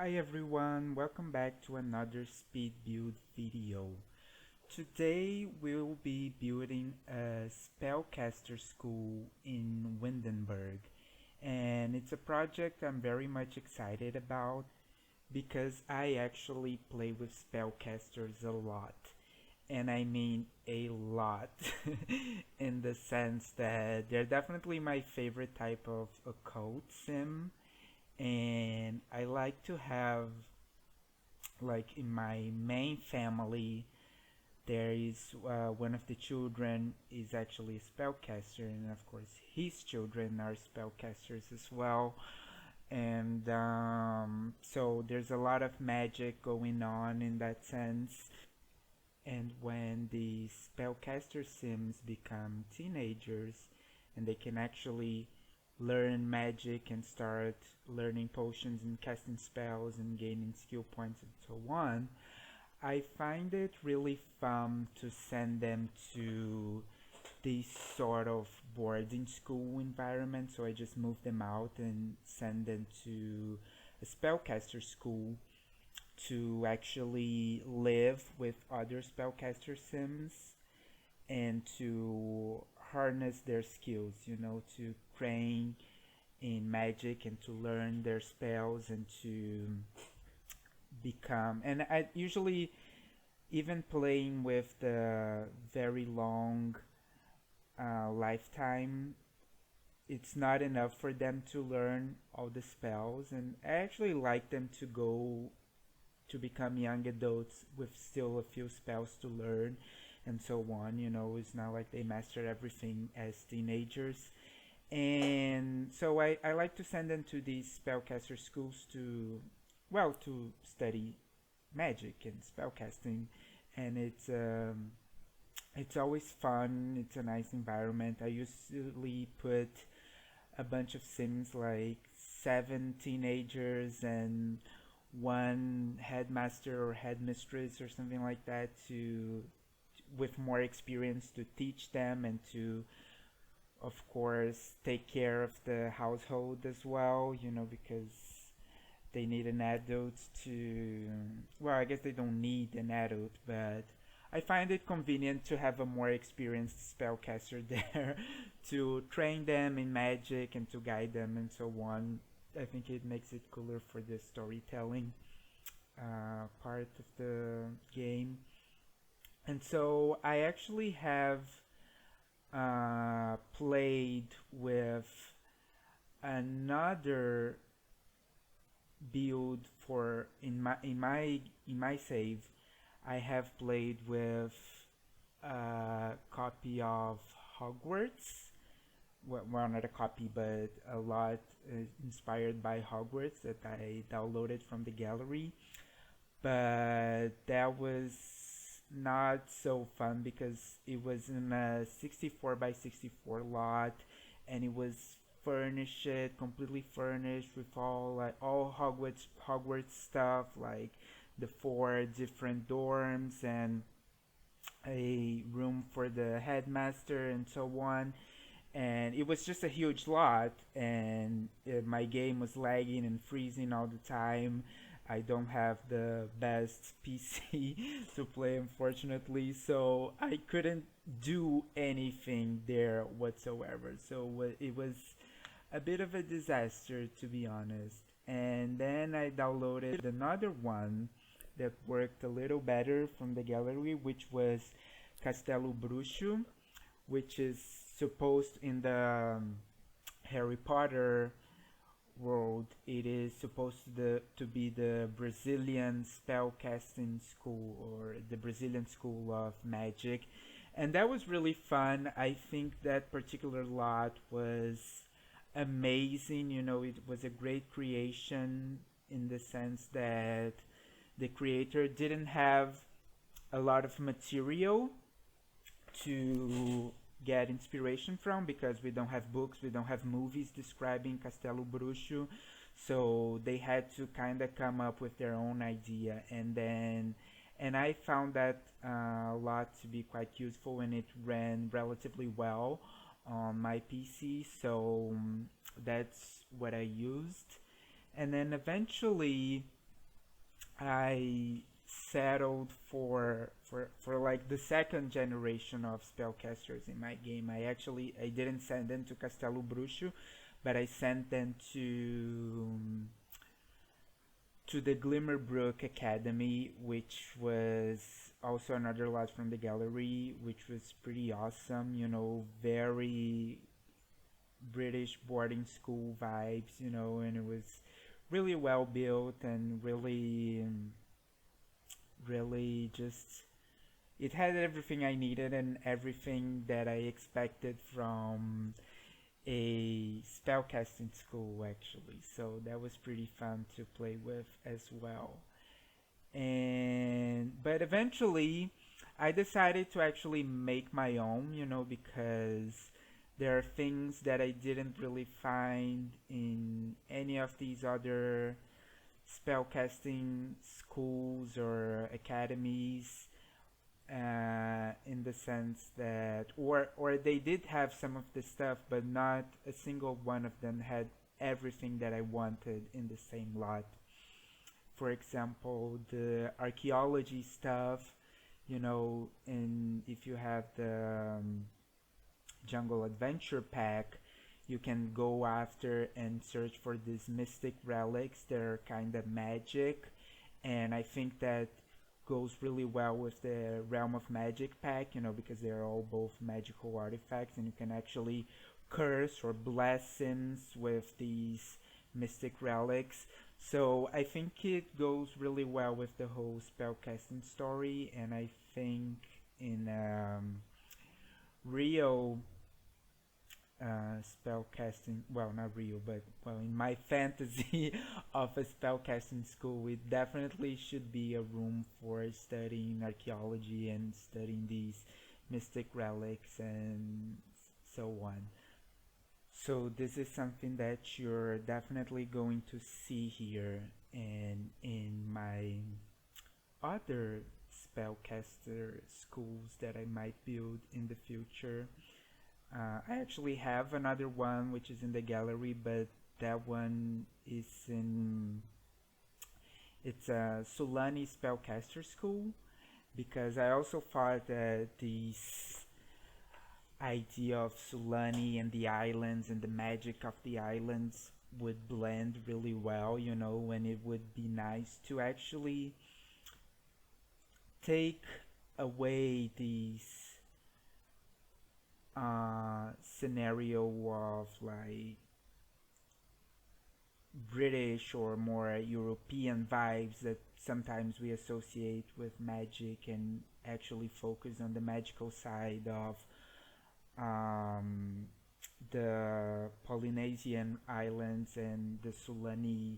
Hi everyone, welcome back to another speed build video. Today we'll be building a Spellcaster school in Windenburg, and it's a project I'm very much excited about because I actually play with spellcasters a lot. And I mean a lot in the sense that they're definitely my favorite type of occult sim, and I like to have, like, in my main family there is one of the children is actually a spellcaster, and of course his children are spellcasters as well. And so there's a lot of magic going on in that sense. And when the spellcaster sims become teenagers and they can actually learn magic and start learning potions and casting spells and gaining skill points and so on, I find it really fun to send them to this sort of boarding school environment. So I just move them out and send them to a spellcaster school to actually live with other spellcaster sims and to harness their skills, to train in magic and to learn their spells and to become. And I usually, even playing with the very long lifetime, it's not enough for them to learn all the spells, and I actually like them to go to become young adults with still a few spells to learn and so on. It's not like they mastered everything as teenagers. And so I like to send them to these spellcaster schools to, well, to study magic and spellcasting. And it's always fun. It's a nice environment. I usually put a bunch of sims, like 7 teenagers and one headmaster or headmistress or something like that, to with more experience, to teach them and to, of course, take care of the household as well, because they need an adult to, well, I guess they don't need an adult, but I find it convenient to have a more experienced spellcaster there to train them in magic and to guide them and so on. I think it makes it cooler for the storytelling part of the game. And so I actually have played with another build for in my save. I have played with a copy of Hogwarts. Well, not a copy, but a lot inspired by Hogwarts that I downloaded from the gallery. But that was not so fun because it was in a 64 by 64 lot, and it was furnished, completely furnished with all Hogwarts stuff, like the 4 different dorms and a room for the headmaster and so on. And it was just a huge lot, and my game was lagging and freezing all the time. I don't have the best PC to play, unfortunately, so I couldn't do anything there whatsoever. So it was a bit of a disaster, to be honest. And then I downloaded another one that worked a little better from the gallery, which was Castelo Bruxo, which is supposed in the Harry Potter world. It is supposed to be the Brazilian spellcasting school, or the Brazilian school of magic. And that was really fun. I think that particular lot was amazing. It was a great creation in the sense that the creator didn't have a lot of material to get inspiration from, because we don't have books, we don't have movies describing Castelo Bruxo, so they had to kind of come up with their own idea. And I found that a lot to be quite useful, and it ran relatively well on my PC, so that's what I used. And then eventually I settled for like the second generation of spellcasters in my game. I didn't send them to Castelo Bruxo, but I sent them to the Glimmerbrook Academy, which was also another lot from the gallery, which was pretty awesome. You know, very British boarding school vibes. You know, and it was really well built and really just it had everything I needed and everything that I expected from a spellcasting school actually. So that was pretty fun to play with as well. And but eventually I decided to actually make my own, you know, because there are things that I didn't really find in any of these other spellcasting schools or academies, in the sense that or they did have some of the stuff but not a single one of them had everything that I wanted in the same lot. For example, the archaeology stuff, you know, and if you have the jungle adventure pack, you can go after and search for these mystic relics that are kind of magic, and I think that goes really well with the realm of magic pack, you know, because they're all both magical artifacts and you can actually curse or bless sims with these mystic relics. So I think it goes really well with the whole spellcasting story, and I think in real spellcasting, well, not real, but well, in my fantasy of a spellcasting school, it definitely should be a room for studying archaeology and studying these mystic relics and so on. So this is something that you're definitely going to see here and in my other spellcaster schools that I might build in the future. I actually have another one which is in the gallery, but that one is in it's a Sulani Spellcaster School, because I also thought that this idea of Sulani and the islands and the magic of the islands would blend really well, you know, and it would be nice to actually take away these scenario of like British or more European vibes that sometimes we associate with magic, and actually focus on the magical side of um, the Polynesian islands and the Sulani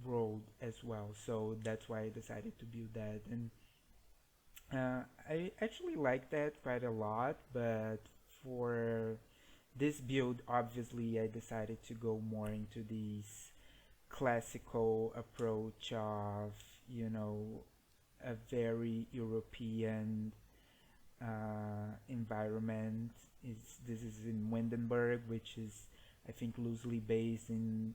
world as well. So that's why I decided to build that, and I actually like that quite a lot. But for this build, obviously, I decided to go more into this classical approach of, you know, a very European environment. This is in Windenburg, which is I think loosely based in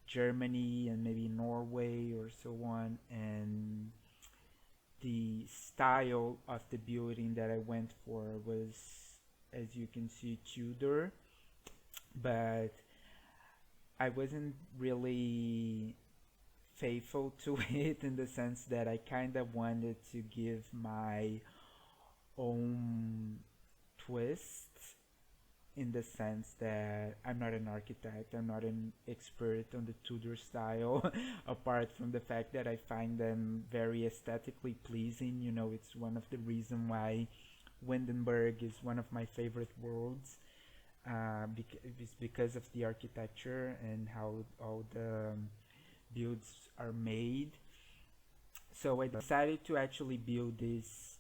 Germany and maybe Norway or so on. And the style of the building that I went for was, as you can see, Tudor, but I wasn't really faithful to it in the sense that I kind of wanted to give my own twist, in the sense that I'm not an architect, I'm not an expert on the Tudor style, apart from the fact that I find them very aesthetically pleasing. You know, it's one of the reasons why Windenburg is one of my favorite worlds. It's because of the architecture and how all the builds are made. So I decided to actually build this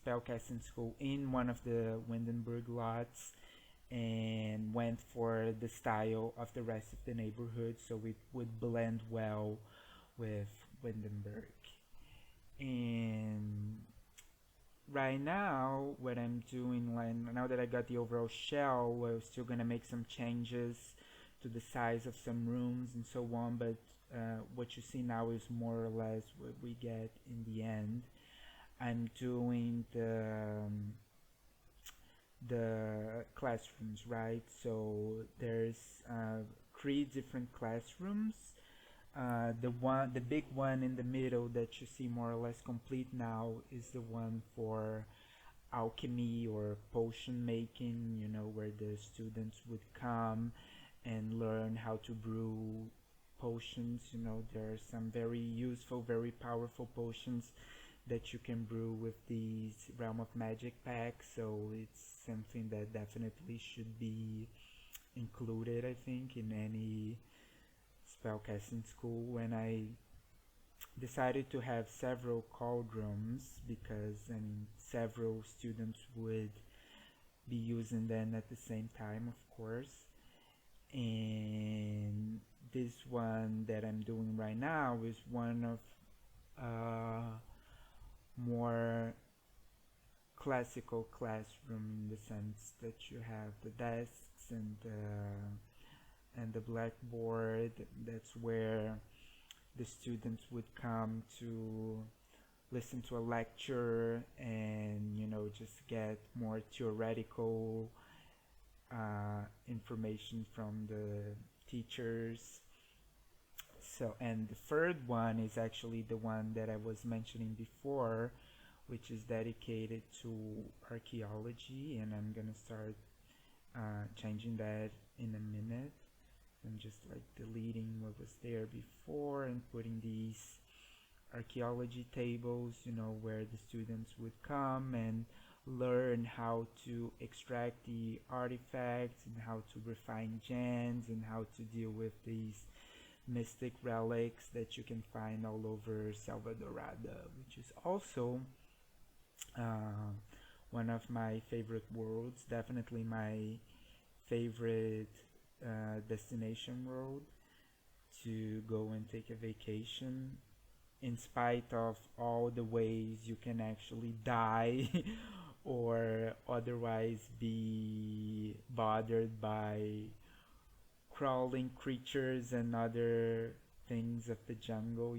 spellcasting school in one of the Windenburg lots, and went for the style of the rest of the neighborhood so it would blend well with Windenburg. And right now, what I'm doing, like, now that I got the overall shell, we're still gonna make some changes to the size of some rooms and so on, but what you see now is more or less what we get in the end. I'm doing the classrooms, right? So there's 3 different classrooms. The big one in the middle that you see more or less complete now is the one for alchemy or potion making, where the students would come and learn how to brew potions. There are some very useful, very powerful potions that you can brew with these Realm of Magic packs, so it's something that definitely should be included, I think, in any spellcasting school. When I decided to have several cauldrons, because several students would be using them at the same time, of course. And this one that I'm doing right now is one of more classical classroom, in the sense that you have the desks and the blackboard. That's where the students would come to listen to a lecture and just get more theoretical information from the teachers. So, and the third one is actually the one that I was mentioning before, which is dedicated to archaeology, and I'm gonna start changing that in a minute. I'm just like deleting what was there before and putting these archaeology tables, where the students would come and learn how to extract the artifacts and how to refine gems and how to deal with these mystic relics that you can find all over Salvadorada, which is also one of my favorite worlds, definitely my favorite destination world to go and take a vacation, in spite of all the ways you can actually die or otherwise be bothered by crawling creatures and other things of the jungle,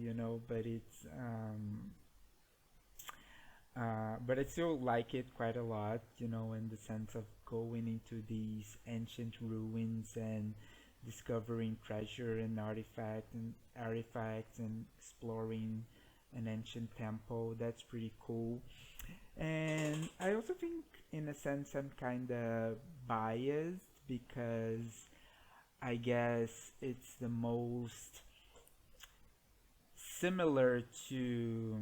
but I still like it quite a lot, in the sense of going into these ancient ruins and discovering treasure and artifacts and exploring an ancient temple. That's pretty cool. And I also think, in a sense, I'm kind of biased because I guess it's the most similar to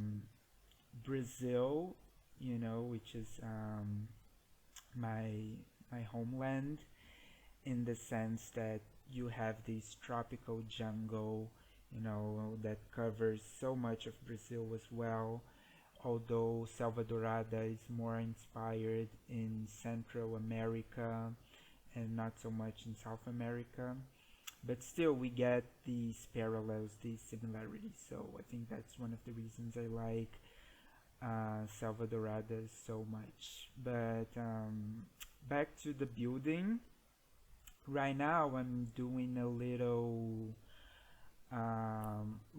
Brazil, which is my homeland, in the sense that you have this tropical jungle, that covers so much of Brazil as well. Although Salvadorada is more inspired in Central America and not so much in South America, but still we get these parallels, these similarities. So I think that's one of the reasons I like Salvadorada so much. But back to the building. Right now I'm doing a little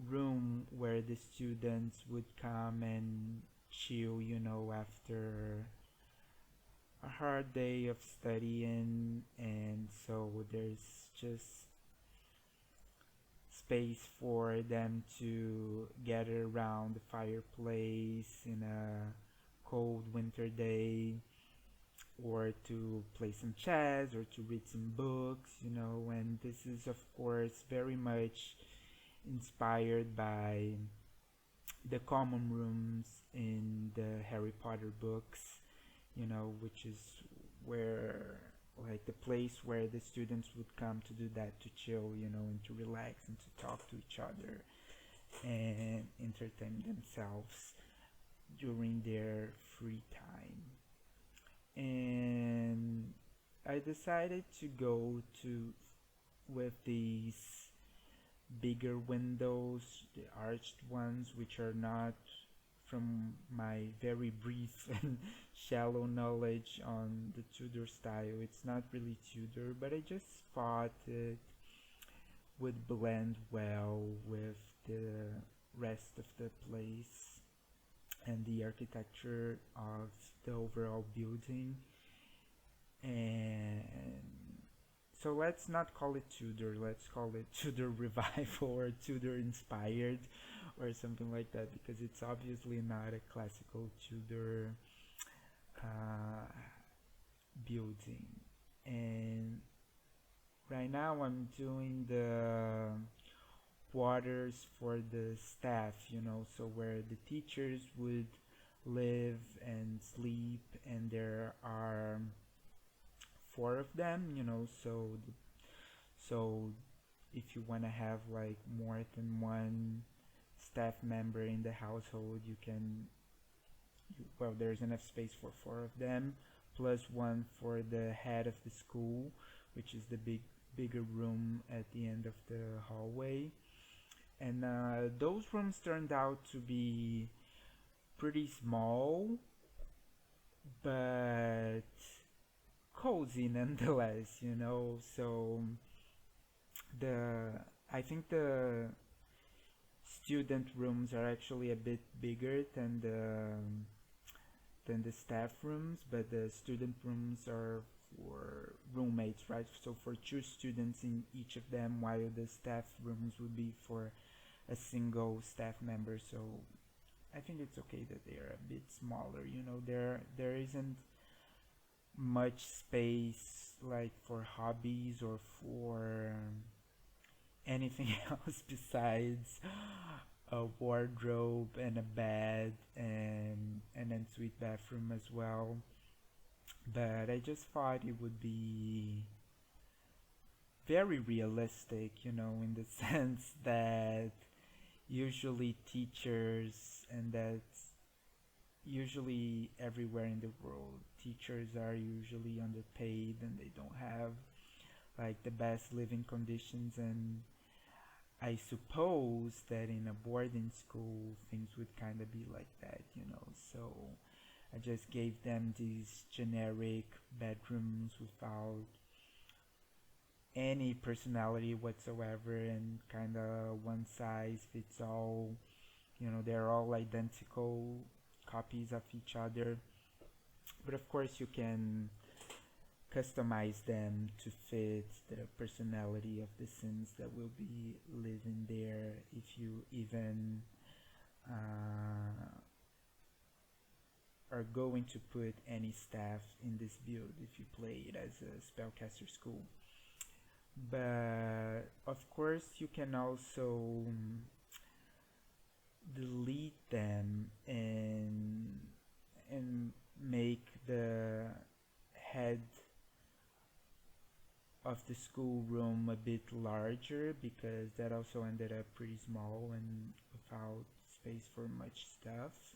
room where the students would come and chill, after a hard day of studying, and so there's just space for them to gather around the fireplace in a cold winter day, or to play some chess or to read some books, and this is of course very much inspired by the common rooms in the Harry Potter books, which is where, like, the place where the students would come to do that, to chill, and to relax and to talk to each other and entertain themselves during their free time. And I decided to go to with these bigger windows, the arched ones, which are not, from my very brief and shallow knowledge on the Tudor style, it's not really Tudor, but I just thought it would blend well with the rest of the place and the architecture of the overall building. And so let's not call it Tudor, let's call it Tudor Revival or Tudor Inspired or something like that, because it's obviously not a classical Tudor building. And right now I'm doing the quarters for the staff, so where the teachers would live and sleep, and there are four of them, so if you want to have like more than one staff member in the household, well, there's enough space for four of them, plus one for the head of the school, which is the bigger room at the end of the hallway. And those rooms turned out to be pretty small, but cozy nonetheless, So I think the student rooms are actually a bit bigger than the staff rooms, but the student rooms are for roommates, right? So for two students in each of them, while the staff rooms would be for a single staff member. So I think it's okay that they are a bit smaller. There isn't much space like for hobbies or for anything else besides a wardrobe and a bed and an ensuite bathroom as well. But I just thought it would be very realistic, in the sense that usually teachers, and that's usually everywhere in the world, teachers are usually underpaid and they don't have like the best living conditions. And I suppose that in a boarding school things would kind of be like that, so I just gave them these generic bedrooms without any personality whatsoever, and kind of one size fits all. They're all identical copies of each other, but of course you can customize them to fit the personality of the Sims that will be living there, if you even are going to put any staff in this build, if you play it as a spellcaster school. But of course you can also delete them and make the head of the schoolroom a bit larger, because that also ended up pretty small and without space for much stuff.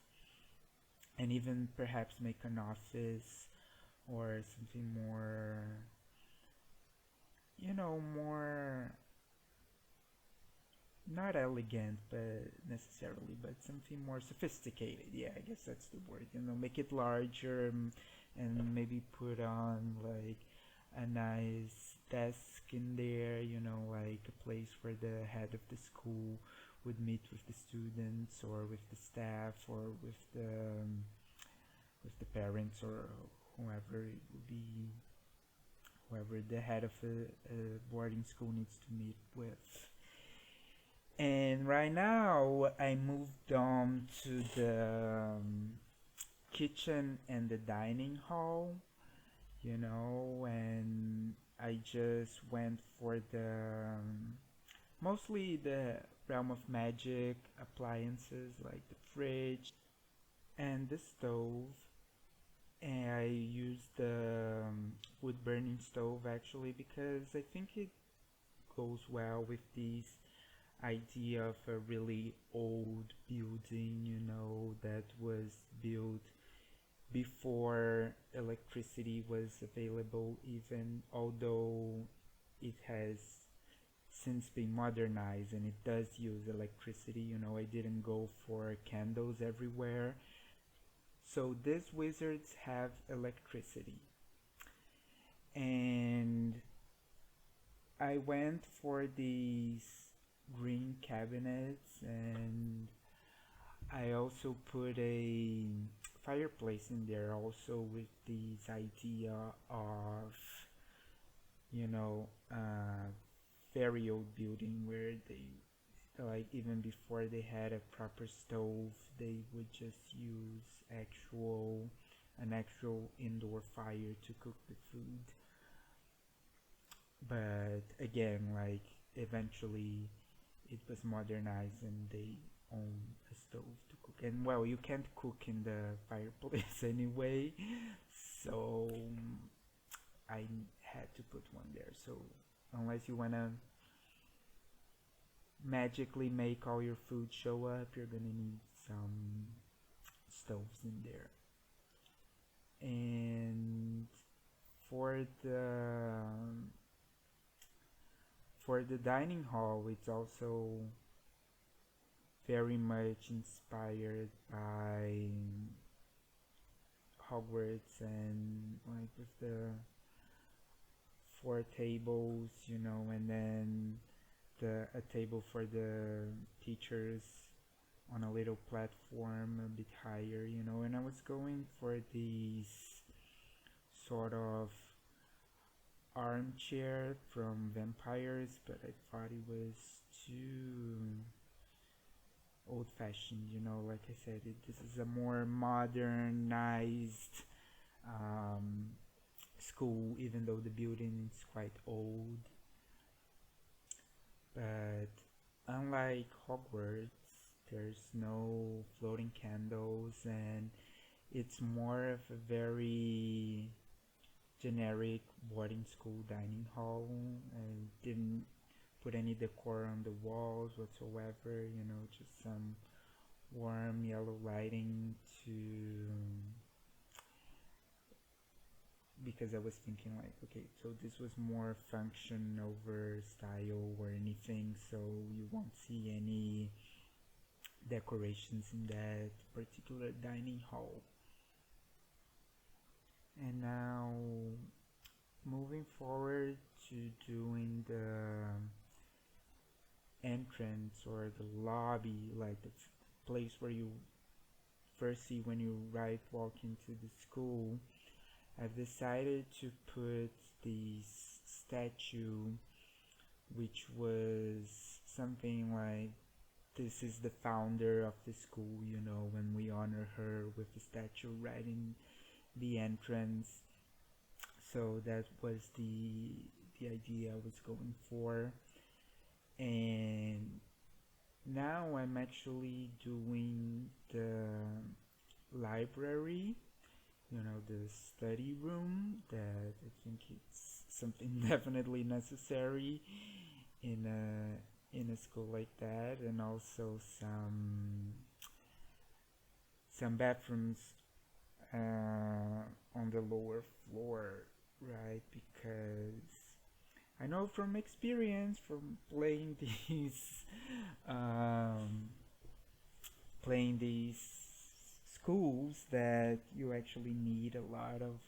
And even perhaps make an office or something more, more not elegant, but necessarily, but something more sophisticated. Yeah, I guess that's the word. Make it larger, and maybe put on like a nice desk in there. Like a place where the head of the school would meet with the students, or with the staff, or with the parents, or whoever it would be, whoever the head of a boarding school needs to meet with. And right now I moved on to the kitchen and the dining hall, and I just went for the mostly the realm of magic appliances, like the fridge and the stove. And I used the wood burning stove actually, because I think it goes well with this idea of a really old building, that was built before electricity was available, even although it has since been modernized and it does use electricity. I didn't go for candles everywhere. So these wizards have electricity, and I went for these green cabinets, and I also put a fireplace in there also with this idea of, you know, very old building where they, like, even before they had a proper stove, they would just use an actual indoor fire to cook the food. But again, like, eventually it was modernized and they own a stove to cook. And well, you can't cook in the fireplace anyway, so I had to put one there. So unless you wanna magically make all your food show up, you're gonna need some stoves in there. And for the for the dining hall, it's also very much inspired by Hogwarts, and like with the four tables, and then a table for the teachers on a little platform a bit higher, and I was going for these sort of armchair from vampires, but I thought it was too old fashioned, like I said, this is a more modernized school, even though the building is quite old. But unlike Hogwarts, there's no floating candles, and it's more of a very generic boarding school dining hall. I didn't put any decor on the walls whatsoever, just some warm yellow lighting because I was thinking like, okay, so this was more function over style or anything, so you won't see any decorations in that particular dining hall. And now moving forward to doing the entrance or the lobby, like the place where you first see when you walk into the school, I've decided to put this statue, which was something like, this is the founder of the school, when we honor her with the statue right in the entrance. So that was the idea I was going for. And now I'm actually doing the library, the study room, that I think it's something definitely necessary in a school like that, and also some bathrooms on the lower floor, right? Because I know from experience from playing these schools that you actually need a lot of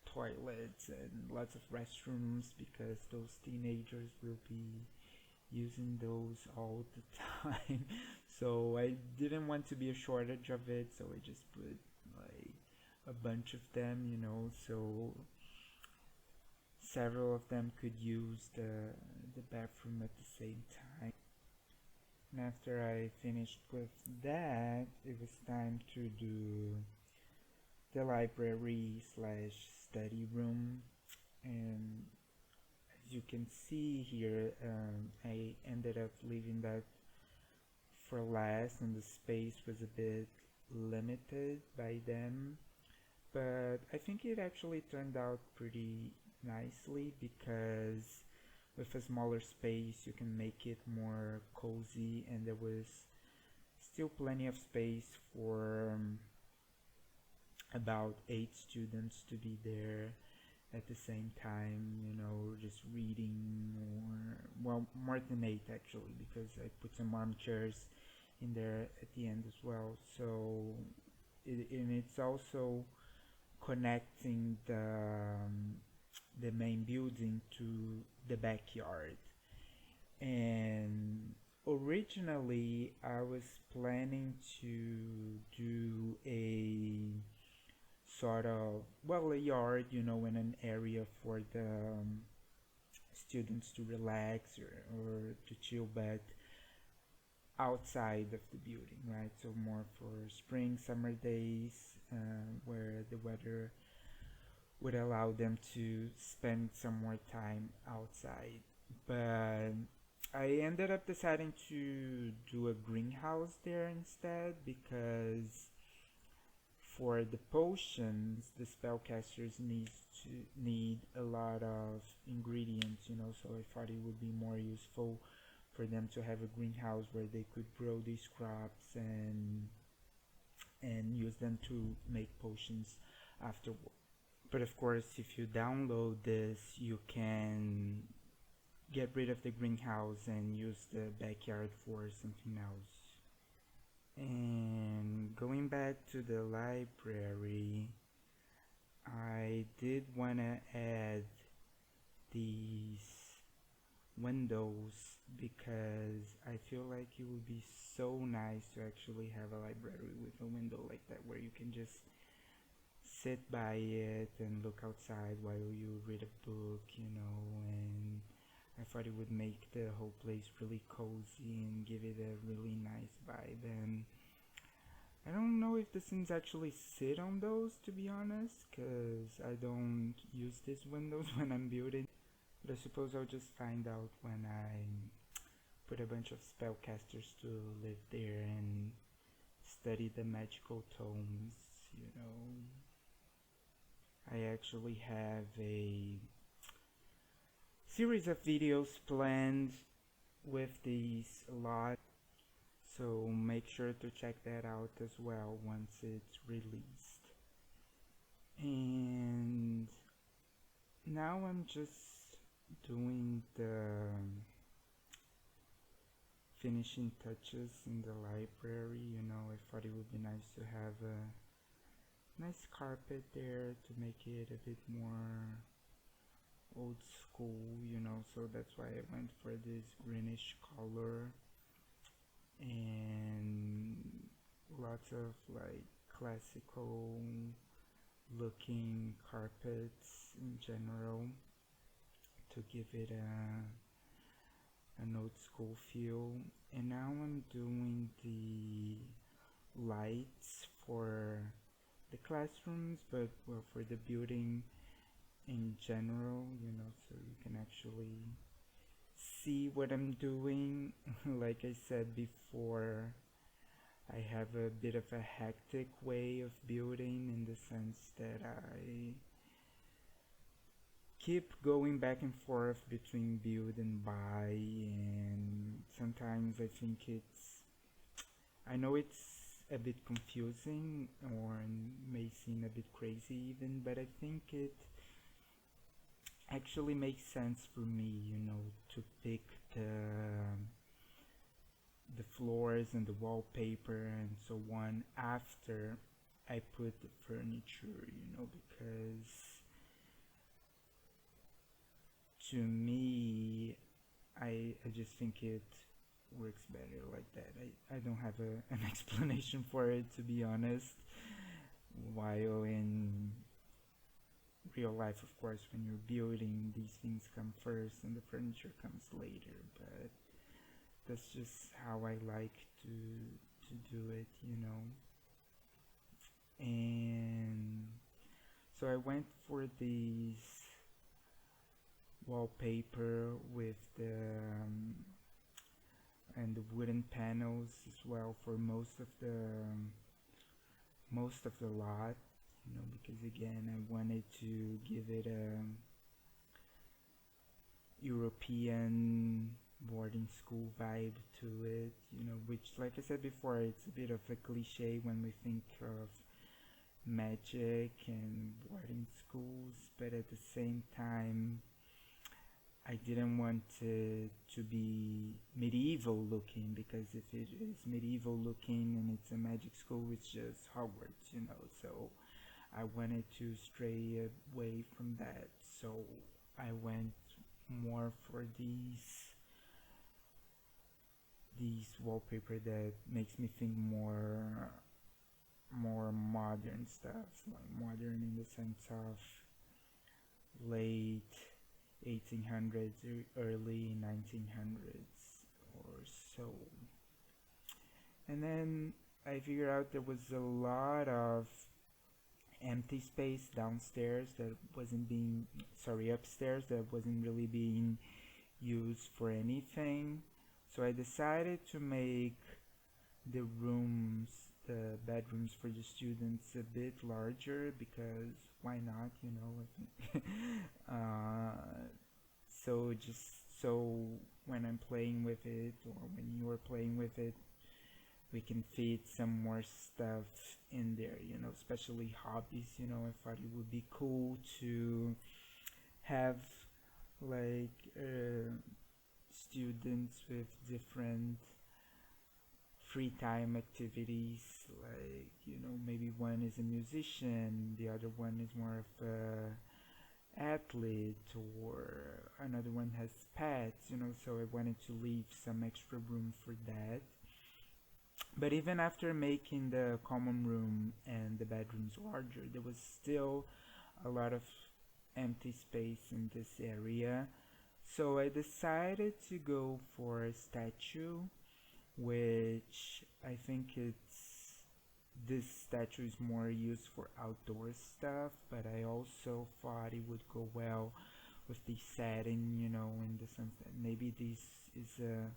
toilets and lots of restrooms, because those teenagers will be using those all the time. So I didn't want to be a shortage of it, so I just put like a bunch of them, so several of them could use the bathroom at the same time. And after I finished with that, it was time to do the library slash study room. And as you can see here, I ended up leaving that for last, and the space was a bit limited by them, but I think it actually turned out pretty nicely, because with a smaller space you can make it more cozy, and there was still plenty of space for about 8 students to be there at the same time, just reading, or well, more than 8 actually, because I put some armchairs in there at the end as well. So and it's also connecting the main building to the backyard. And originally I was planning to do a sort of, well, a yard, in an area for the students to relax or to chill, but outside of the building, right? So more for spring, summer days, where the weather would allow them to spend some more time outside. But I ended up deciding to do a greenhouse there instead, because for the potions, the spellcasters need a lot of ingredients, so I thought it would be more useful for them to have a greenhouse where they could grow these crops and use them to make potions afterward. But of course, if you download this, you can get rid of the greenhouse and use the backyard for something else. And going back to the library, I did want to add these windows because I feel like it would be so nice to actually have a library with a window like that, where you can just sit by it and look outside while you read a book, and I thought it would make the whole place really cozy and give it a really nice vibe. And I don't know if the Sims actually sit on those, to be honest, because I don't use these windows when I'm building. But I suppose I'll just find out when I put a bunch of spellcasters to live there and study the magical tomes, I actually have a series of videos planned with these a lot, so make sure to check that out as well once it's released. And now I'm just doing the finishing touches in the library. I thought it would be nice to have a nice carpet there to make it a bit more old school, so that's why I went for this greenish color, and lots of like classical looking carpets in general to give it an old school feel. And now I'm doing the lights for the classrooms, but well, for the building in general, so you can actually see what I'm doing. Like I said before, I have a bit of a hectic way of building, in the sense that I keep going back and forth between build and buy, and sometimes I think I know it's a bit confusing or may seem a bit crazy even, but I think it actually makes sense for me, to pick the floors and the wallpaper and so on after I put the furniture, because to me, I just think it works better like that. I don't have an explanation for it, to be honest, while in real life, of course, when you're building, these things come first and the furniture comes later, but that's just how I like to do it, And so I went for these wallpaper with the and the wooden panels as well for most of the lot, because again I wanted to give it a European boarding school vibe to it, which, like I said before, it's a bit of a cliche when we think of magic and boarding schools, but at the same time I didn't want it to be medieval looking, because if it is medieval looking and it's a magic school, it's just Hogwarts, so I wanted to stray away from that, so I went more for these wallpaper that makes me think more modern stuff, like modern in the sense of late 1800s, early 1900s or so. And then I figured out there was a lot of empty space downstairs that wasn't being, sorry, upstairs that wasn't really being used for anything. So I decided to make the rooms, the bedrooms for the students a bit larger, because why not, you know? So just so when I'm playing with it, or when you're playing with it, we can fit some more stuff in there, you know, especially hobbies. You know, I thought it would be cool to have like students with different free time activities, like, you know, maybe one is a musician, the other one is more of a athlete, or another one has pets, you know. So I wanted to leave some extra room for that. But even after making the common room and the bedrooms larger, there was still a lot of empty space in this area. So I decided to go for a statue, which I think this statue is more used for outdoor stuff, but I also thought it would go well with the setting, you know, in the sense that maybe this is a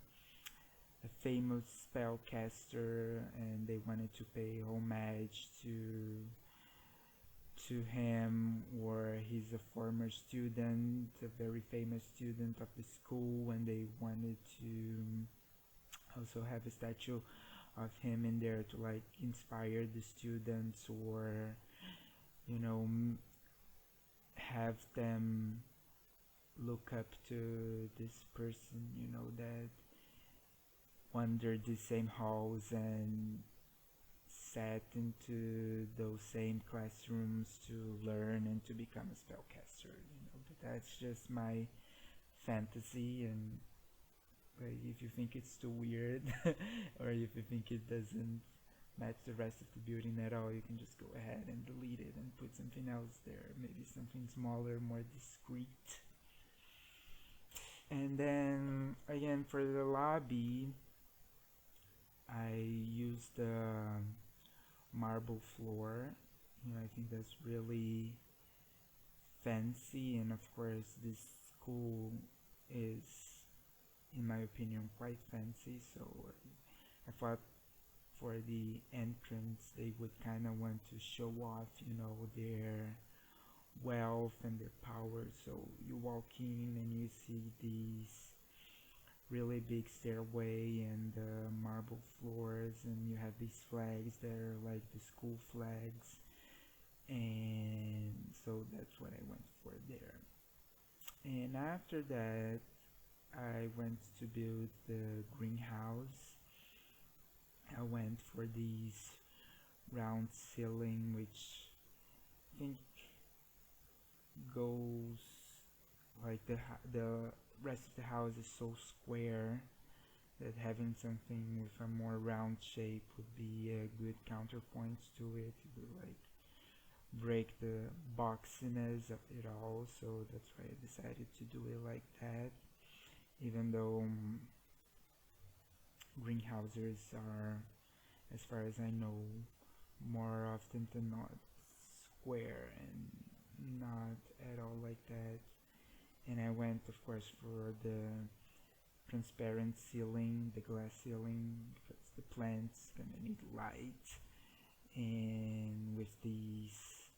famous spellcaster and they wanted to pay homage to him, or he's a former student, a very famous student of the school, and they wanted to also have a statue of him in there to like inspire the students, or, you know, have them look up to this person, you know, that wandered the same halls and sat into those same classrooms to learn and to become a spellcaster, you know. But that's just my fantasy, and like, if you think it's too weird or if you think it doesn't match the rest of the building at all, you can just go ahead and delete it and put something else there, maybe something smaller, more discreet. And then again, for the lobby, I used the marble floor. You know, I think that's really fancy, and of course this school is, in my opinion, quite fancy, so I thought for the entrance they would kind of want to show off, you know, their wealth and their power. So you walk in and you see these really big stairway and marble floors, and you have these flags that are like the school flags, and so that's what I went for there. And after that I went to build the greenhouse. I went for these round ceiling, which I think goes like the rest of the house is so square that having something with a more round shape would be a good counterpoint to it. It would like break the boxiness of it all, so that's why I decided to do it like that. Even though greenhouses are, as far as I know, more often than not square and not at all like that. And I went, of course, for the transparent ceiling, the glass ceiling, because the plant's gonna need light, and with these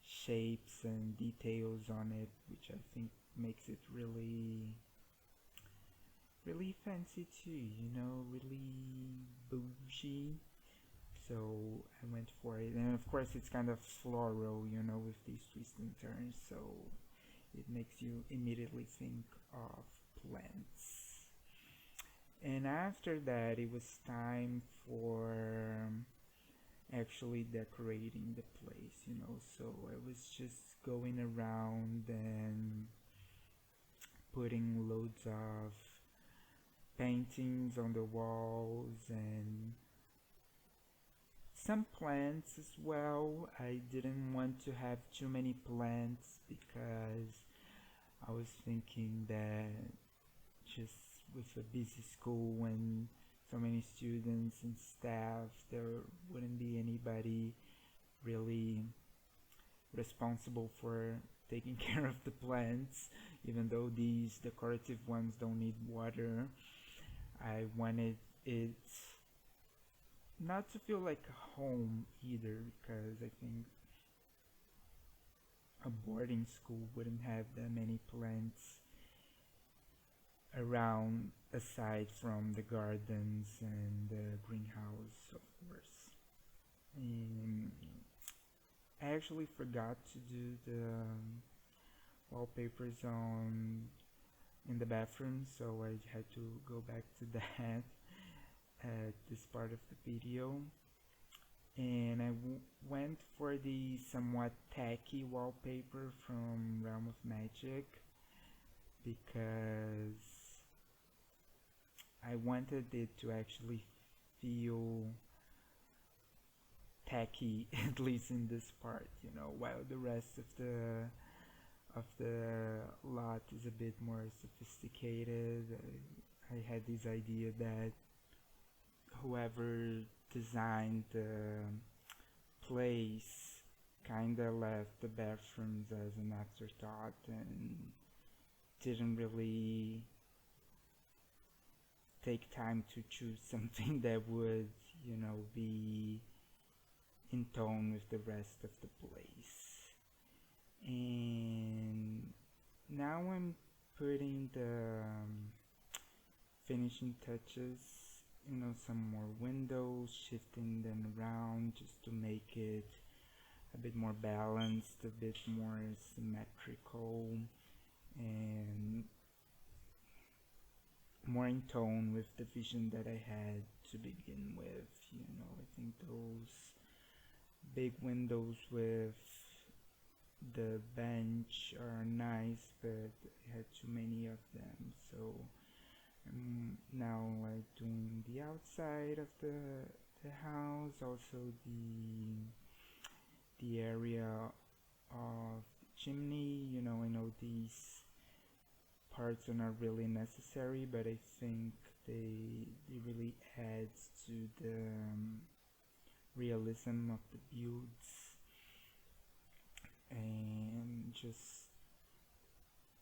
shapes and details on it, which I think makes it really fancy too, you know, really bougie. So I went for it, and of course it's kind of floral, you know, with these twists and turns, so it makes you immediately think of plants. And after that it was time for actually decorating the place, you know. So I was just going around and putting loads of paintings on the walls and some plants as well. I didn't want to have too many plants because I was thinking that just with a busy school and so many students and staff, there wouldn't be anybody really responsible for taking care of the plants, even though these decorative ones don't need water. I wanted it not to feel like a home either, because I think a boarding school wouldn't have that many plants around aside from the gardens and the greenhouse, of course. And I actually forgot to do the wallpapers on in the bathroom, so I had to go back to that at this part of the video. And I went for the somewhat tacky wallpaper from Realm of Magic because I wanted it to actually feel tacky, at least in this part, you know, while the rest of the lot is a bit more sophisticated. I had this idea that whoever designed the place kinda left the bathrooms as an afterthought and didn't really take time to choose something that would, you know, be in tone with the rest of the place. And now I'm putting the finishing touches, you know, some more windows, shifting them around just to make it a bit more balanced, a bit more symmetrical, and more in tone with the vision that I had to begin with. You know, I think those big windows with the bench are nice, but I had too many of them, so I'm now like doing the outside of the house, also the area of the chimney. You know, I know these parts are not really necessary, but I think they really adds to the realism of the builds. And just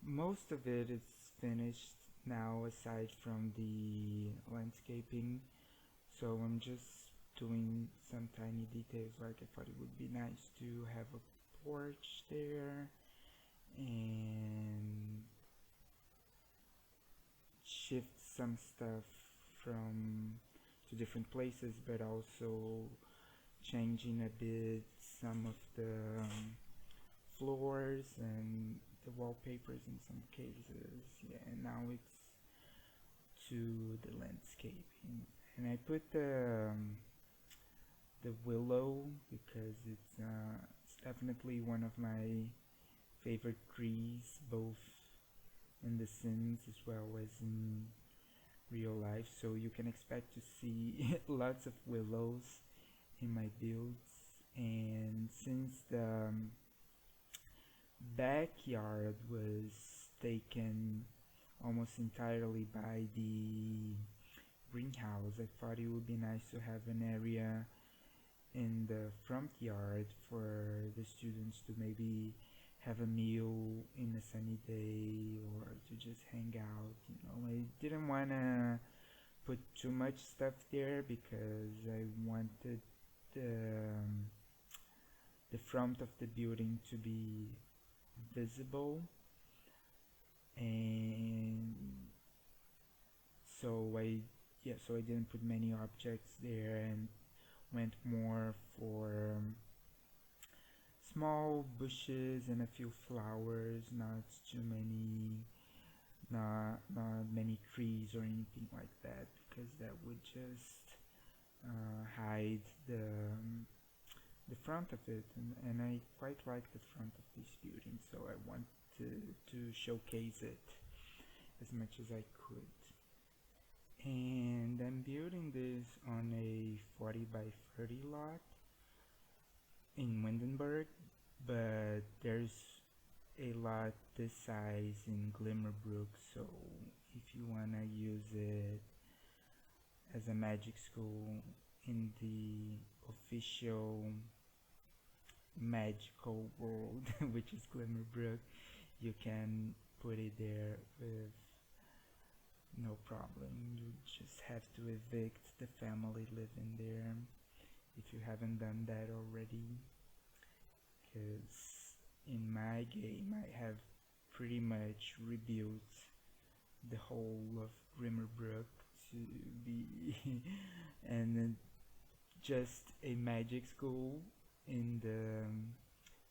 most of it is finished now, aside from the landscaping, so I'm just doing some tiny details. Like I thought it would be nice to have a porch there and shift some stuff from to different places, but also changing a bit some of the floors and the wallpapers in some cases. Yeah, and now it's to the landscaping, and I put the willow because it's definitely one of my favorite trees, both in The Sims as well as in real life. So you can expect to see lots of willows in my builds. And since the backyard was taken almost entirely by the greenhouse, I thought it would be nice to have an area in the front yard for the students to maybe have a meal in a sunny day or to just hang out. You know, I didn't want to put too much stuff there because I wanted the front of the building to be visible, and so I didn't put many objects there and went more for small bushes and a few flowers, not too many, not many trees or anything like that, because that would just hide the front of it, and I quite like the front of this building, so I want to showcase it as much as I could. And I'm building this on a 40 by 30 lot in Windenburg, but there's a lot this size in Glimmerbrook, so if you wanna use it as a magic school in the official magical world, which is Glimmerbrook, you can put it there with no problem. You just have to evict the family living there if you haven't done that already, because in my game I have pretty much rebuilt the whole of Glimmerbrook to be and just a magic school in the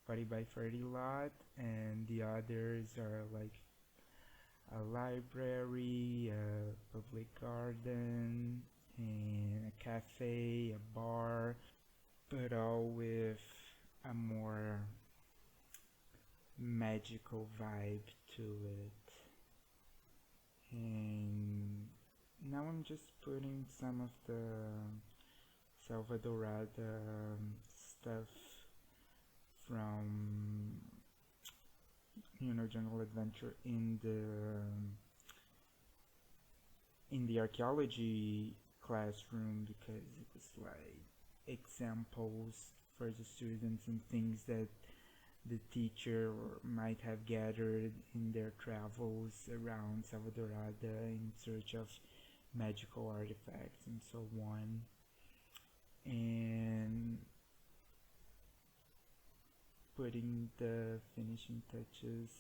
40 by 30 lot, and the others are like a library, a public garden, and a cafe, a bar, but all with a more magical vibe to it. And now I'm just putting some of the Salvadorada stuff from Jungle Adventure in the archaeology classroom, because it was like examples for the students and things that the teacher might have gathered in their travels around Salvadorada in search of magical artifacts and so on. And putting the finishing touches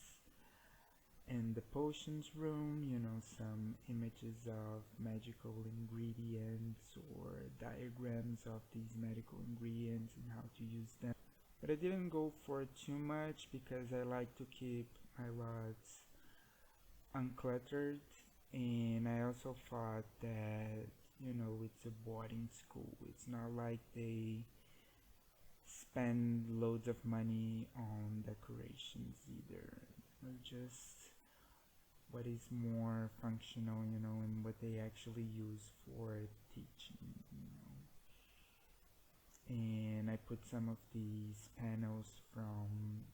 in the potions room, some images of magical ingredients or diagrams of these medical ingredients and how to use them. But I didn't go for too much because I like to keep my lots uncluttered, and I also thought that it's a boarding school. It's not like they spend loads of money on decorations either. Just what is more functional, and what they actually use for teaching, And I put some of these panels from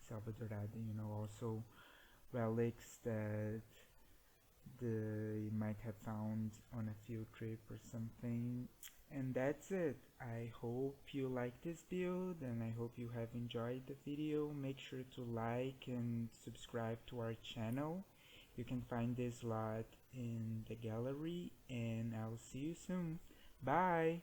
Salvadorada, also relics that they might have found on a field trip or something. And that's it. I hope you like this build, and I hope you have enjoyed the video. Make sure to like and subscribe to our channel. You can find this lot in the gallery, and I'll see you soon. Bye!